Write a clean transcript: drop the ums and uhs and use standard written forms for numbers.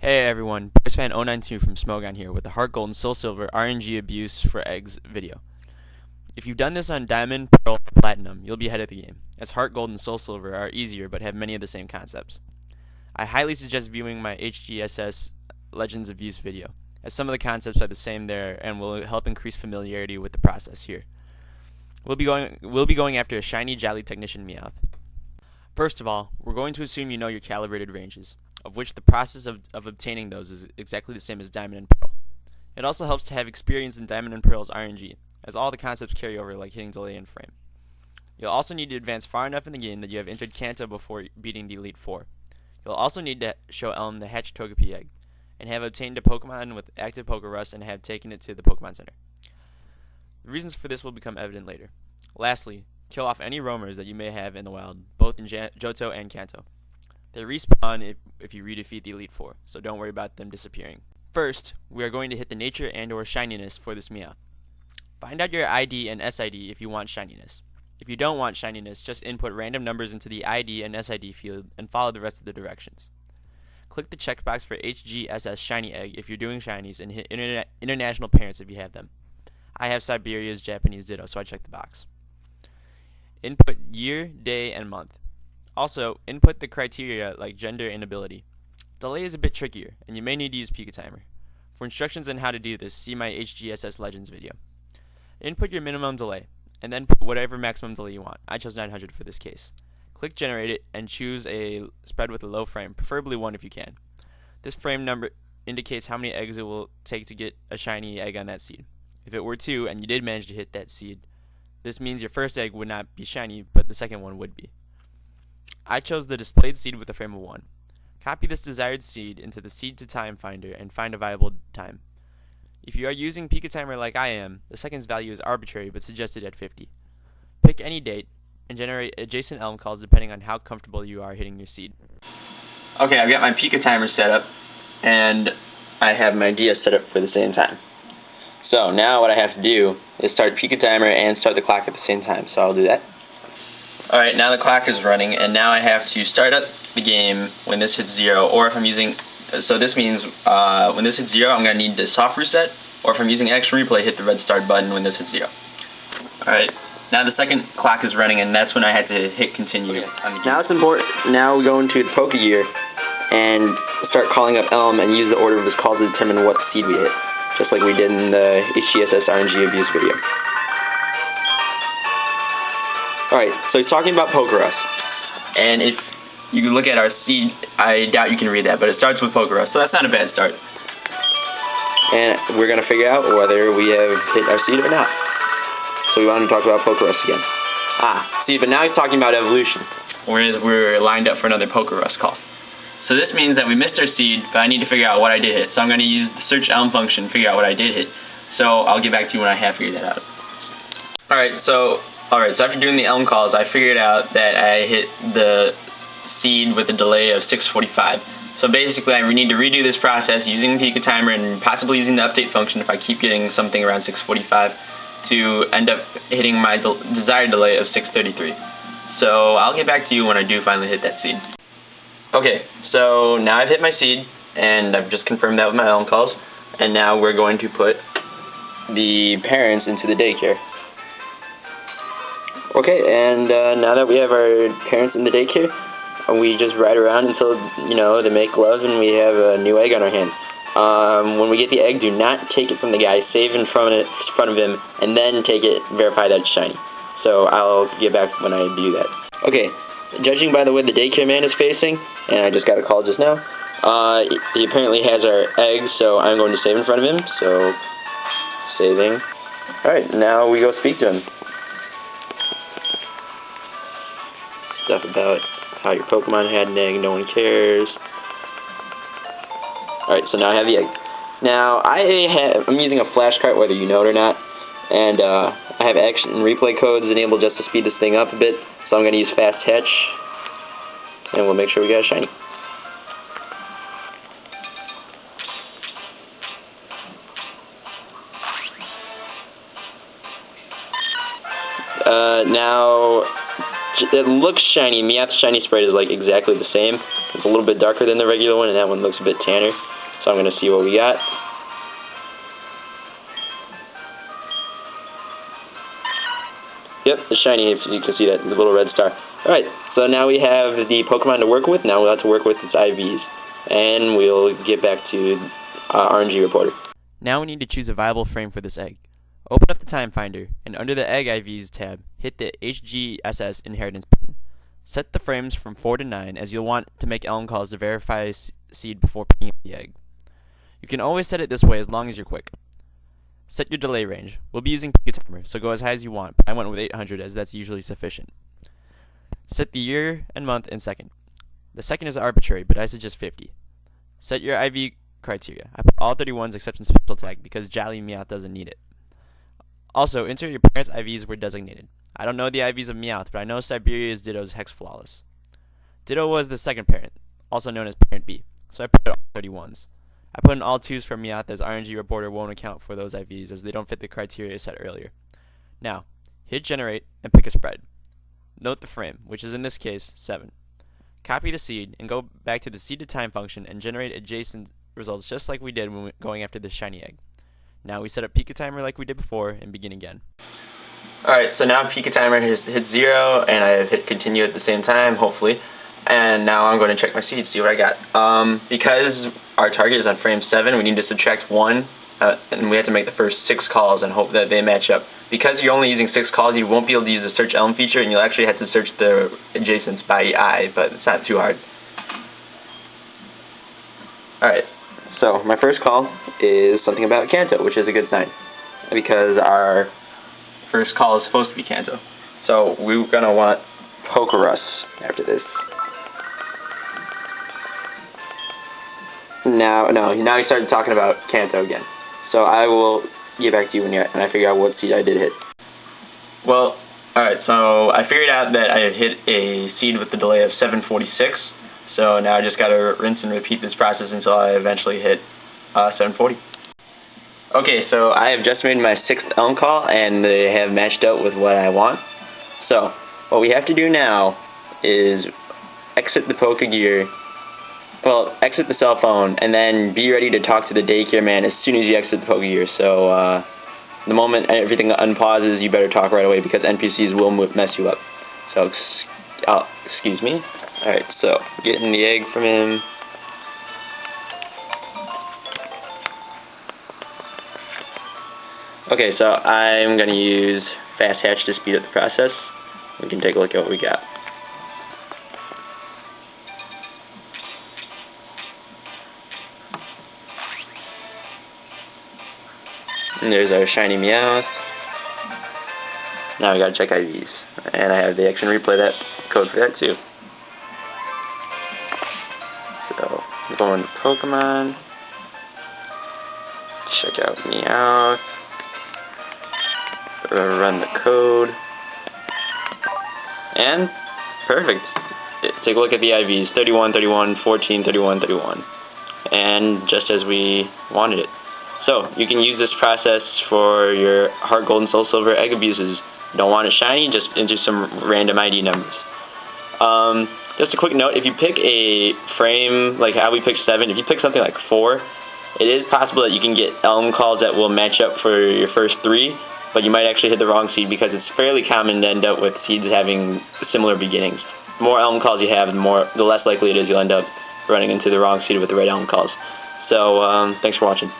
Hey everyone, BoysFan092 from Smogon here with the Heart Gold and Soul Silver RNG Abuse for Eggs video. If you've done this on Diamond, Pearl, or Platinum, you'll be ahead of the game, as Heart Gold and Soul Silver are easier but have many of the same concepts. I highly suggest viewing my HGSS Legends Abuse video, as some of the concepts are the same there and will help increase familiarity with the process here. We'll be going after a Shiny Jolly Technician Meowth. First of all, we're going to assume you know your calibrated ranges, of which the process of obtaining those is exactly the same as Diamond and Pearl. It also helps to have experience in Diamond and Pearl's RNG, as all the concepts carry over like hitting delay and frame. You'll also need to advance far enough in the game that you have entered Kanto before beating the Elite Four. You'll also need to show Elm the hatched Togepi egg, and have obtained a Pokemon with active Pokerus and have taken it to the Pokemon Center. The reasons for this will become evident later. Lastly, kill off any roamers that you may have in the wild, both in Johto and Kanto. They respawn if you redefeat the Elite Four, so don't worry about them disappearing. First, we are going to hit the nature and or shininess for this Meowth. Find out your ID and SID if you want shininess. If you don't want shininess, just input random numbers into the ID and SID field and follow the rest of the directions. Click the checkbox for HGSS Shiny Egg if you're doing shinies and hit international parents if you have them. I have Siberia's Japanese Ditto, so I checked the box. Input year, day, and month. Also, input the criteria like gender and ability. Delay is a bit trickier, and you may need to use Pikatimer. For instructions on how to do this, see my HGSS Legends video. Input your minimum delay, and then put whatever maximum delay you want. I chose 900 for this case. Click Generate It, and choose a spread with a low frame, preferably 1 if you can. This frame number indicates how many eggs it will take to get a shiny egg on that seed. If it were 2, and you did manage to hit that seed, this means your first egg would not be shiny, but the second one would be. I chose the displayed seed with a frame of 1. Copy this desired seed into the seed to time finder and find a viable time. If you are using Pikatimer like I am, the second's value is arbitrary but suggested at 50. Pick any date and generate adjacent elm calls depending on how comfortable you are hitting your seed. Okay, I've got my Pikatimer set up and I have my DS set up for the same time. So now what I have to do is start Pikatimer and start the clock at the same time, so I'll do that. Alright, now the clock is running, and now I have to start up the game when this hits 0, or if I'm using, so this means when this hits 0, I'm going to need the soft reset, or if I'm using Action Replay, hit the red start button when this hits 0. Alright, now the second clock is running, and that's when I had to hit continue. Now it's important, now we go into the Pokegear, and start calling up Elm, and use the order of his calls to determine what seed we hit, just like we did in the HGSS RNG Abuse video. Alright, so he's talking about Pokerus, and if you look at our seed, I doubt you can read that, but it starts with Pokerus, so that's not a bad start. And we're going to figure out whether we have hit our seed or not. So we want to talk about Pokerus again. See, but now he's talking about evolution, whereas we're lined up for another Pokerus call. So this means that we missed our seed, but I need to figure out what I did hit, so I'm going to use the search elm function to figure out what I did hit. So I'll get back to you when I have figured that out. Alright, so after doing the elm calls, I figured out that I hit the seed with a delay of 645. So basically, I need to redo this process using Pikatimer and possibly using the update function if I keep getting something around 645 to end up hitting my desired delay of 633. So I'll get back to you when I do finally hit that seed. Okay, so now I've hit my seed, and I've just confirmed that with my elm calls, and now we're going to put the parents into the daycare. Okay, and now that we have our parents in the daycare, we just ride around until, they make love and we have a new egg on our hands. When we get the egg, do not take it from the guy, save in front of him, and then take it, verify that it's shiny. So I'll get back when I do that. Okay, judging by the way the daycare man is facing, and I just got a call just now, he apparently has our egg, so I'm going to save in front of him, so saving. Alright, now we go speak to him. Stuff about how your Pokemon had an egg, no one cares. Alright, so now I have the egg. Now, I'm using a flashcart whether you know it or not, and I have action and replay codes enabled just to speed this thing up a bit, so I'm going to use Fast Hatch, and we'll make sure we got a shiny. Now, it looks shiny. Meowth's shiny sprite is like exactly the same. It's a little bit darker than the regular one, and that one looks a bit tanner. So I'm going to see what we got. Yep, the shiny, if you can see that, the little red star. Alright, so now we have the Pokemon to work with. Now we'll have to work with its IVs. And we'll get back to RNGreporter. Now we need to choose a viable frame for this egg. Open up the Time Finder, and under the Egg IVs tab, hit the HGSS Inheritance button. Set the frames from 4 to 9, as you'll want to make Elm calls to verify seed before picking up the egg. You can always set it this way as long as you're quick. Set your delay range. We'll be using Pikatimer, so go as high as you want, but I went with 800 as that's usually sufficient. Set the year and month and second. The second is arbitrary, but I suggest 50. Set your IV criteria. I put all 31s except in special tag because Jolly Meowth doesn't need it. Also, insert your parents' IVs where designated. I don't know the IVs of Meowth, but I know Siberia's Ditto's Hex Flawless. Ditto was the second parent, also known as Parent B, so I put all 31s. I put in all 2s for Meowth as RNGreporter won't account for those IVs as they don't fit the criteria set earlier. Now, hit generate and pick a spread. Note the frame, which is in this case 7. Copy the seed and go back to the seed to time function and generate adjacent results just like we did when going after the shiny egg. Now we set up Pikatimer like we did before and begin again. Alright, so now Pikatimer has hit 0 and I have hit continue at the same time, hopefully. And now I'm going to check my seed, see what I got. Because our target is on frame 7, we need to subtract 1, and we have to make the first 6 calls and hope that they match up. Because you're only using 6 calls, you won't be able to use the search elm feature, and you'll actually have to search the adjacents by eye, but it's not too hard. Alright, so my first call is something about Kanto, which is a good sign, because our first call is supposed to be Kanto. So we're going to want Pokerus after this. Now he started talking about Kanto again. So I will get back to you when I figure out what seed I did hit. Well, alright, so I figured out that I had hit a seed with the delay of 746. So now I just got to rinse and repeat this process until I eventually hit 740. Okay, so I have just made my 6th Elm call, and they have matched up with what I want. So what we have to do now is exit the Pokegear. Well, exit the cell phone, and then be ready to talk to the daycare man as soon as you exit the Pokegear. So, the moment everything unpauses, you better talk right away because NPCs will mess you up. So, excuse me. Alright, so, getting the egg from him. Okay, so I'm going to use Fast Hatch to speed up the process. We can take a look at what we got. And there's our shiny Meowth. Now we gotta check IVs. And I have the action replay that code for that too. So, going to Pokemon. Check out Meowth. Run the code. And, perfect. Take a look at the IVs. 31, 31, 14, 31, 31. And just as we wanted it. So, you can use this process for your Heart Gold and Soul Silver egg abuses. Don't want it shiny, just enter some random ID numbers. Just a quick note, if you pick a frame, like how we picked 7, if you pick something like 4, it is possible that you can get Elm calls that will match up for your first 3, but you might actually hit the wrong seed because it's fairly common to end up with seeds having similar beginnings. The more Elm calls you have, the less likely it is you'll end up running into the wrong seed with the right Elm calls. So, thanks for watching.